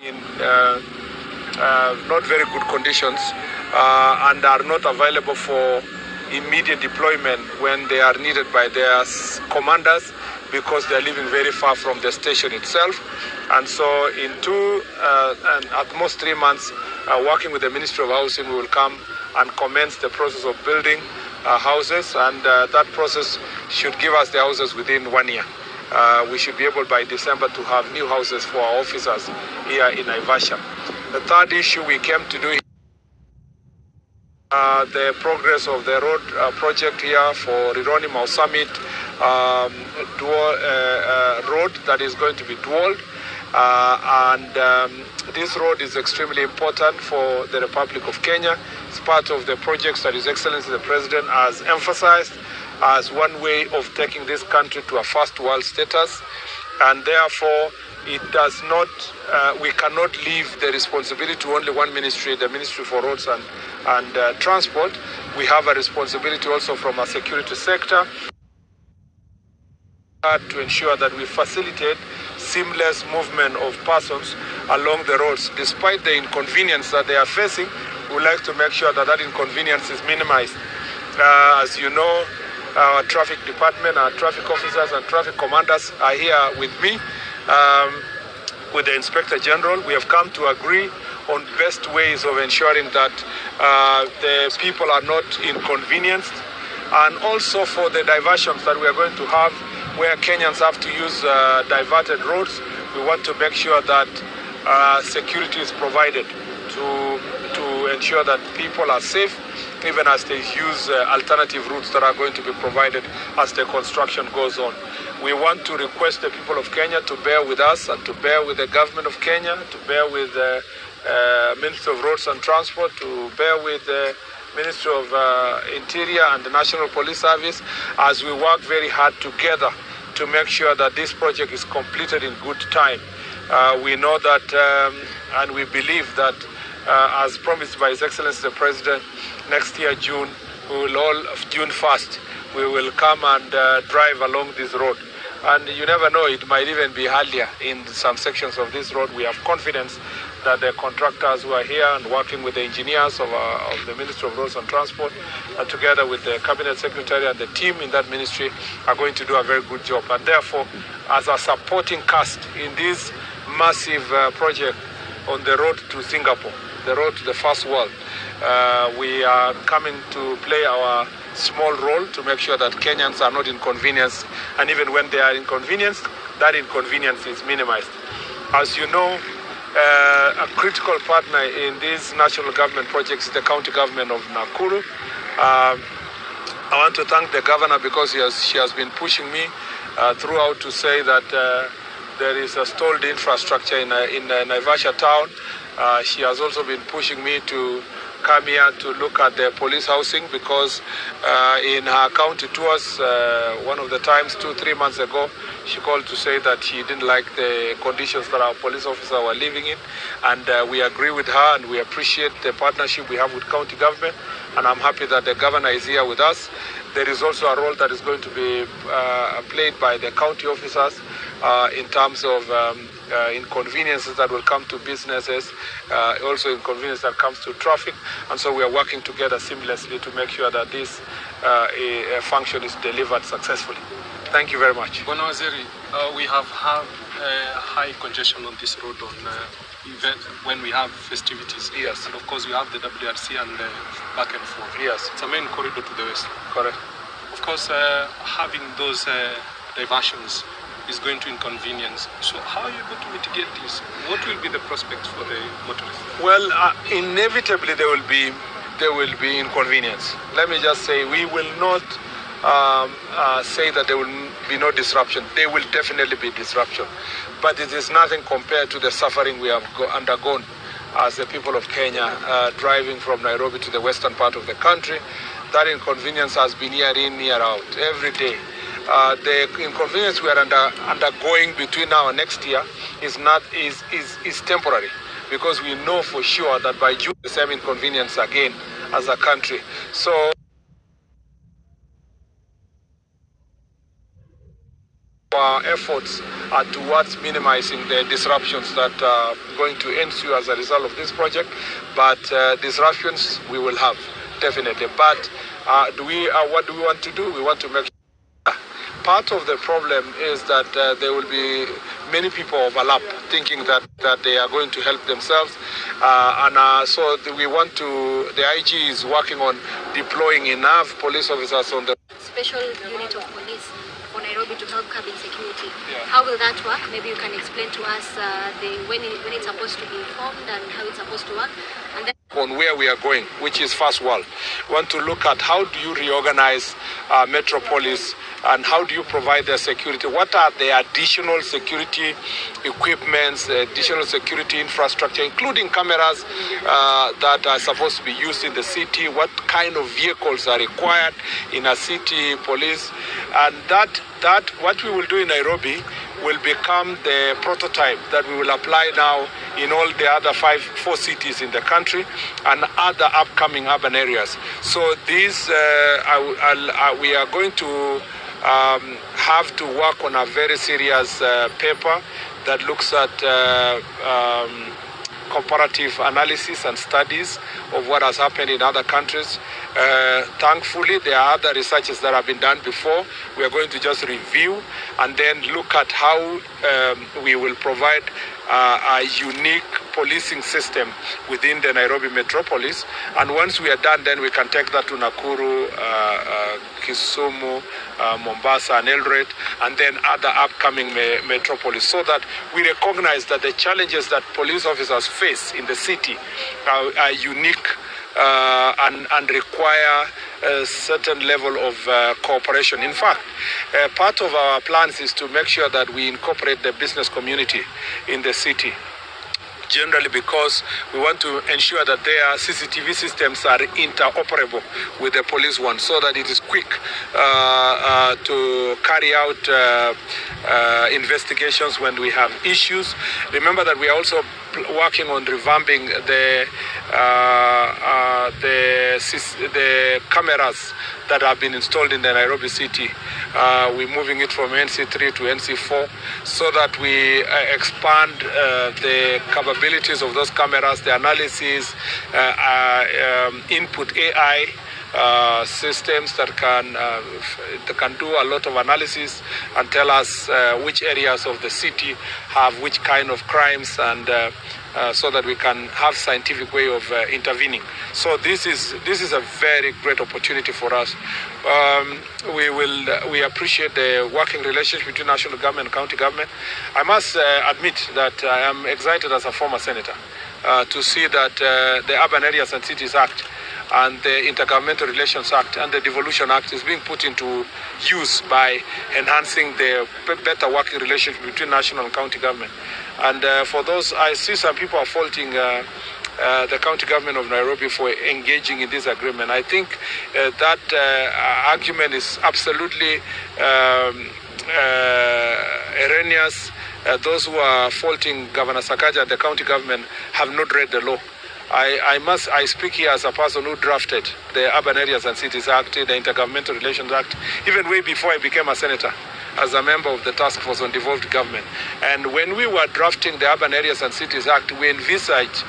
in not very good conditions and are not available for immediate deployment when they are needed by their commanders, because they are living very far from the station itself. And so in and at most 3 months, working with the Ministry of Housing, we will come and commence the process of building houses, and that process should give us the houses within 1 year. We should be able by December to have new houses for our officers here in Naivasha. The third issue we came to do the progress of the road project here for Rironi-Mau Summit road that is going to be dual. This road is extremely important for the Republic of Kenya. It's part of the projects that His Excellency the President has emphasized as one way of taking this country to a first world status, and therefore it does not, we cannot leave the responsibility to only one ministry, the Ministry for Roads and Transport. We have a responsibility also from a security sector to ensure that we facilitate seamless movement of persons along the roads. Despite the inconvenience that they are facing, we would like to make sure that that inconvenience is minimized. As you know, our traffic department, our traffic officers and traffic commanders are here with me, with the Inspector General. We have come to agree on best ways of ensuring that the people are not inconvenienced, and also for the diversions that we are going to have where Kenyans have to use diverted roads. We want to make sure that security is provided to ensure that people are safe, even as they use alternative routes that are going to be provided as the construction goes on. We want to request the people of Kenya to bear with us and to bear with the government of Kenya, to bear with the Ministry of Roads and Transport, to bear with the Ministry of Interior and the National Police Service as we work very hard together to make sure that this project is completed in good time. We know that and we believe that as promised by His Excellency the President, next year June, June 1st, we will come and drive along this road. And you never know, it might even be earlier in some sections of this road. We have confidence that the contractors who are here and working with the engineers of the Ministry of Roads and Transport, together with the Cabinet Secretary and the team in that ministry, are going to do a very good job. And therefore, as a supporting cast in this massive project on the road to Singapore, the road to the first world, we are coming to play our small role to make sure that Kenyans are not inconvenienced, and even when they are inconvenienced, that inconvenience is minimized. As you know, a critical partner in these national government projects is the county government of Nakuru. I want to thank the governor because she has been pushing me throughout to say that there is a stalled infrastructure in Naivasha town. She has also been pushing me to come here to look at the police housing, because in her county tours, one of the times 2-3 months ago, she called to say that she didn't like the conditions that our police officers were living in, and we agree with her and we appreciate the partnership we have with county government, and I'm happy that the governor is here with us. There is also a role that is going to be played by the county officers in terms of inconveniences that will come to businesses, also inconvenience that comes to traffic, and so we are working together seamlessly to make sure that this function is delivered successfully. Thank you very much. Bwana Waziri, we have had high congestion on this road on when we have festivities. Yes. And of course we have the WRC and back and forth. Yes. It's a main corridor to the west. Correct. Of course, having those diversions is going to inconvenience. So how are you going to mitigate this? What will be the prospects for the motorists? Well, inevitably there will be inconvenience. Let me just say, we will not say that there will be no disruption. There will definitely be disruption, but it is nothing compared to the suffering we have undergone as the people of Kenya driving from Nairobi to the western part of the country. That inconvenience has been year in, year out, every day. The inconvenience we are undergoing between now and next year is temporary, because we know for sure that by June the same inconvenience again as a country. So our efforts are towards minimizing the disruptions that are going to ensue as a result of this project. But disruptions we will have, definitely. But what do we want to do? We want to make sure. Part of the problem is that there will be many people overlap, thinking that they are going to help themselves. So we want to, the IG is working on deploying enough police officers on the special unit of police for Nairobi to help curb insecurity. Yeah. How will that work? Maybe you can explain to us when it's supposed to be formed and how it's supposed to work. And then on where we are going, which is first world. We want to look at how do you reorganize metropolis and how do you provide the security. What are the additional security equipments, additional security infrastructure, including cameras that are supposed to be used in the city? What kind of vehicles are required in a city police? And that what we will do in Nairobi will become the prototype that we will apply now in all the other four cities in the country and other upcoming urban areas. So these, we are going to have to work on a very serious paper that looks at comparative analysis and studies of what has happened in other countries. Thankfully, there are other researches that have been done before. We are going to just review and then look at how we will provide a unique policing system within the Nairobi metropolis. And once we are done, then we can take that to Nakuru, Kisumu, Mombasa, and Eldoret, and then other upcoming metropolis, so that we recognize that the challenges that police officers face in the city are unique and require a certain level of cooperation. In fact, part of our plans is to make sure that we incorporate the business community in the city, generally because we want to ensure that their CCTV systems are interoperable with the police one, so that it is quick to carry out investigations when we have issues. Remember that we are also working on revamping the cameras that have been installed in the Nairobi city. We're moving it from NC3 to NC4 so that we expand the capabilities of those cameras, the analysis, input AI systems that can do a lot of analysis and tell us which areas of the city have which kind of crimes, and so that we can have scientific way of intervening. So this is a very great opportunity for us. We appreciate the working relationship between national government and county government. I must admit that I am excited as a former senator to see that the Urban Areas and Cities Act and the Intergovernmental Relations Act and the Devolution Act is being put into use by enhancing the better working relationship between national and county government. And for those, I see some people are faulting the county government of Nairobi for engaging in this agreement. I think that argument is absolutely erroneous. Those who are faulting Governor Sakaja and the county government have not read the law. I speak here as a person who drafted the Urban Areas and Cities Act, the Intergovernmental Relations Act, even way before I became a senator, as a member of the Task Force on Devolved Government. And when we were drafting the Urban Areas and Cities Act, we envisaged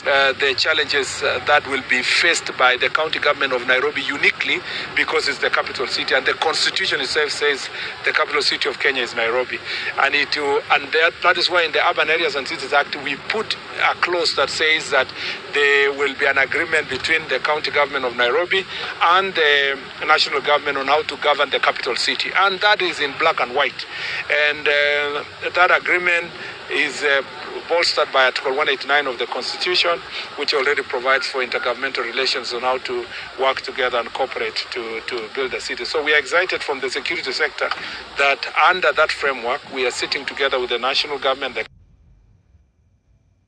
the challenges that will be faced by the county government of Nairobi uniquely, because it's the capital city, and the constitution itself says the capital city of Kenya is Nairobi. And that is why in the Urban Areas and Cities Act we put a clause that says that there will be an agreement between the county government of Nairobi and the national government on how to govern the capital city, and that is in black and white. And that agreement is bolstered by Article 189 of the Constitution, which already provides for intergovernmental relations on how to work together and cooperate to build the city. So we are excited from the security sector that under that framework, we are sitting together with the national government,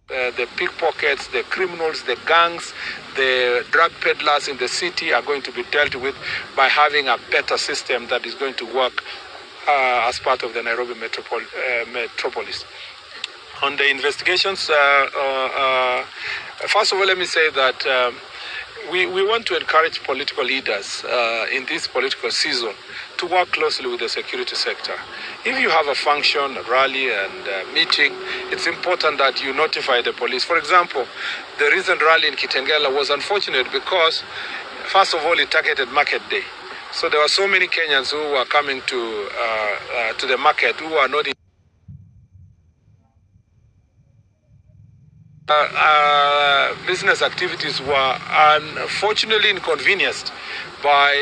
the pickpockets, the criminals, the gangs, the drug peddlers in the city are going to be dealt with by having a better system that is going to work as part of the Nairobi metropolis. On the investigations, first of all, let me say that we want to encourage political leaders in this political season to work closely with the security sector. If you have a function, a rally and meeting, it's important that you notify the police. For example, the recent rally in Kitengela was unfortunate because, first of all, it targeted market day. So there were so many Kenyans who were coming to the market who are not in business activities were unfortunately inconvenienced by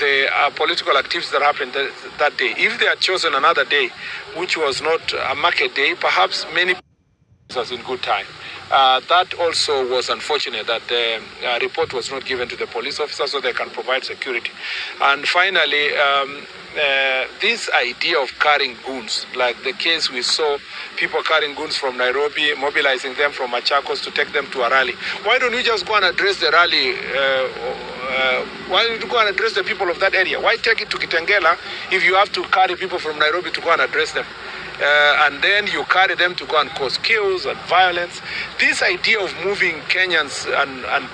the political activities that happened that day. If they had chosen another day, which was not a market day, perhaps many was in good time. That also was unfortunate that the report was not given to the police officers so they can provide security. And finally, this idea of carrying goons, like the case we saw, people carrying goons from Nairobi, mobilizing them from Machakos to take them to a rally. Why don't we just go and address the rally? Why don't you go and address the people of that area? Why take it to Kitengela if you have to carry people from Nairobi to go and address them? And then you carry them to go and cause chaos and violence. This idea of moving Kenyans and